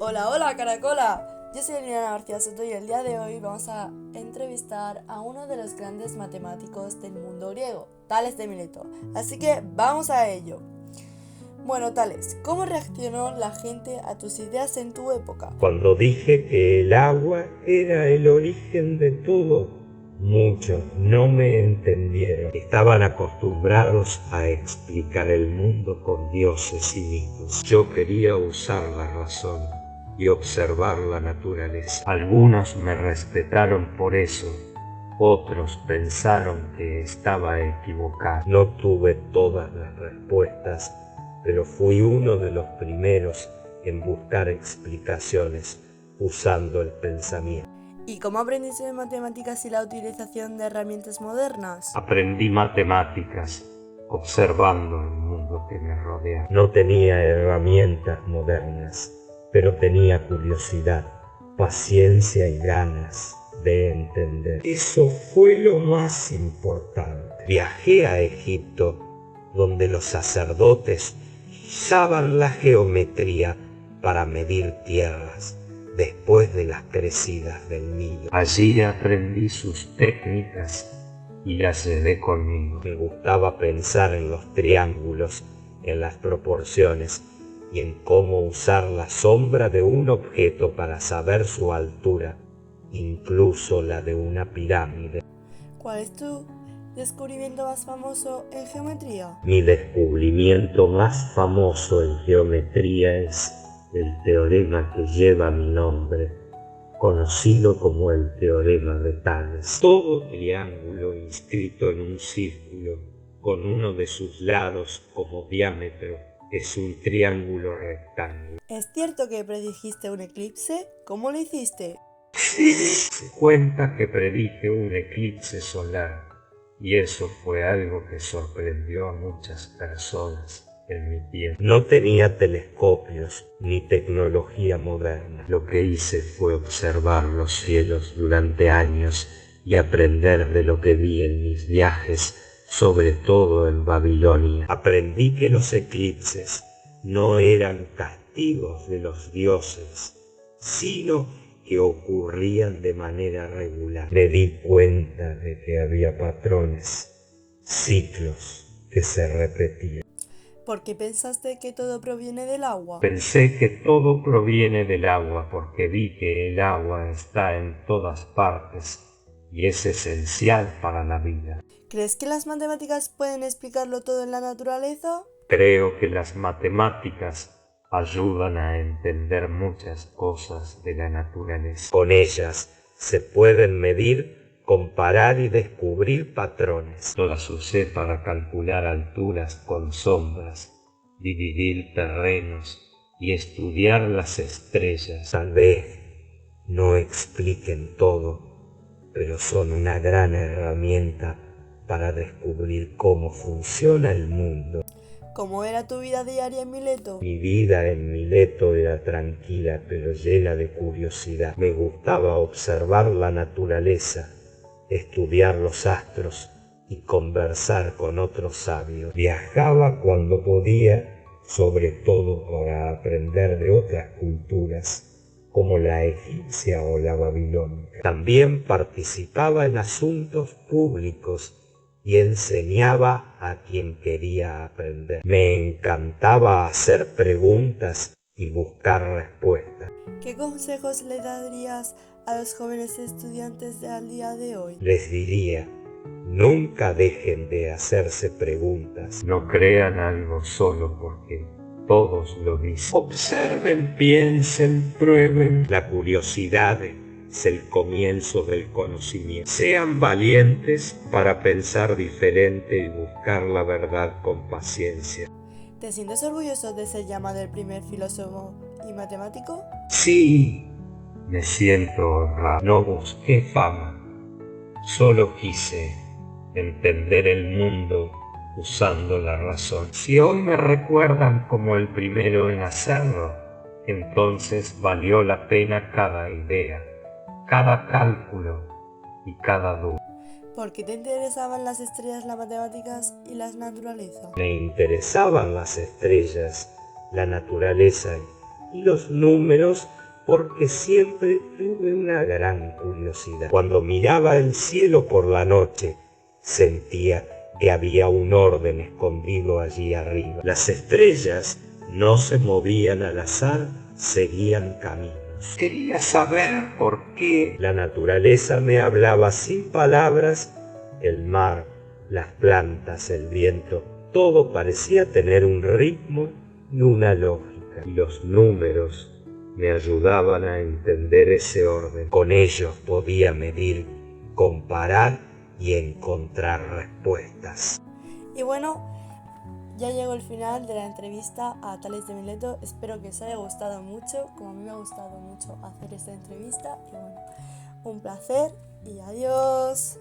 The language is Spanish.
Hola, hola, Caracola. Yo soy Liliana García Soto y el día de hoy vamos a entrevistar a uno de los grandes matemáticos del mundo griego, Tales de Mileto. Así que vamos a ello. Bueno, Tales, ¿cómo reaccionó la gente a tus ideas en tu época? Cuando dije que el agua era el origen de todo, muchos no me entendieron. Estaban acostumbrados a explicar el mundo con dioses y mitos. Yo quería usar la razón y observar la naturaleza. Algunos me respetaron por eso. Otros pensaron que estaba equivocado. No tuve todas las respuestas, pero fui uno de los primeros en buscar explicaciones usando el pensamiento. ¿Y cómo aprendiste de matemáticas y la utilización de herramientas modernas? Aprendí matemáticas observando el mundo que me rodea. No tenía herramientas modernas, pero tenía curiosidad, paciencia y ganas de entender. Eso fue lo más importante. Viajé a Egipto, donde los sacerdotes usaban la geometría para medir tierras después de las crecidas del Nilo. Allí aprendí sus técnicas y las llevé conmigo. Me gustaba pensar en los triángulos, en las proporciones y en cómo usar la sombra de un objeto para saber su altura, incluso la de una pirámide. ¿Cuál es tu descubrimiento más famoso en geometría? Mi descubrimiento más famoso en geometría es el teorema que lleva mi nombre, conocido como el teorema de Tales. Todo triángulo inscrito en un círculo con uno de sus lados como diámetro es un triángulo rectángulo. ¿Es cierto que predijiste un eclipse? ¿Cómo lo hiciste? Se cuenta que predije un eclipse solar y eso fue algo que sorprendió a muchas personas en mi tiempo. No tenía telescopios ni tecnología moderna. Lo que hice fue observar los cielos durante años y aprender de lo que vi en mis viajes, sobre todo en Babilonia. Aprendí que los eclipses no eran castigos de los dioses, sino que ocurrían de manera regular. Me di cuenta de que había patrones, ciclos que se repetían. ¿Por qué pensaste que todo proviene del agua? Pensé que todo proviene del agua porque vi que el agua está en todas partes y es esencial para la vida. ¿Crees que las matemáticas pueden explicarlo todo en la naturaleza? Creo que las matemáticas ayudan a entender muchas cosas de la naturaleza. Con ellas se pueden medir, comparar y descubrir patrones. Las usé para calcular alturas con sombras, dividir terrenos y estudiar las estrellas. Tal vez no expliquen todo, pero son una gran herramienta para descubrir cómo funciona el mundo. ¿Cómo era tu vida diaria en Mileto? Mi vida en Mileto era tranquila pero llena de curiosidad. Me gustaba observar la naturaleza, estudiar los astros y conversar con otros sabios. Viajaba cuando podía, sobre todo para aprender de otras culturas, como la egipcia o la babilónica. También participaba en asuntos públicos y enseñaba a quien quería aprender. Me encantaba hacer preguntas y buscar respuestas. ¿Qué consejos le darías a los jóvenes estudiantes al día de hoy? Les diría, nunca dejen de hacerse preguntas. No crean algo solo porque todos lo dicen. Observen, piensen, prueben. La curiosidad es el comienzo del conocimiento. Sean valientes para pensar diferente y buscar la verdad con paciencia. ¿Te sientes orgulloso de ser llamado el primer filósofo y matemático? Sí, me siento honrado. No busqué fama, solo quise entender el mundo usando la razón. Si hoy me recuerdan como el primero en hacerlo, entonces valió la pena cada idea, cada cálculo y cada duda. ¿Por qué te interesaban las estrellas, las matemáticas y la naturaleza? Me interesaban las estrellas, la naturaleza y y los números porque siempre tuve una gran curiosidad. Cuando miraba el cielo por la noche, sentía que había un orden escondido allí arriba. Las estrellas no se movían al azar, seguían caminos. Quería saber por qué la naturaleza me hablaba sin palabras, el mar, las plantas, el viento, todo parecía tener un ritmo y una lógica. Y los números me ayudaban a entender ese orden. Con ellos podía medir, comparar y encontrar respuestas. Y bueno, ya llegó el final de la entrevista a Tales de Mileto. Espero que os haya gustado mucho, como a mí me ha gustado mucho hacer esta entrevista. Y bueno, un placer y adiós.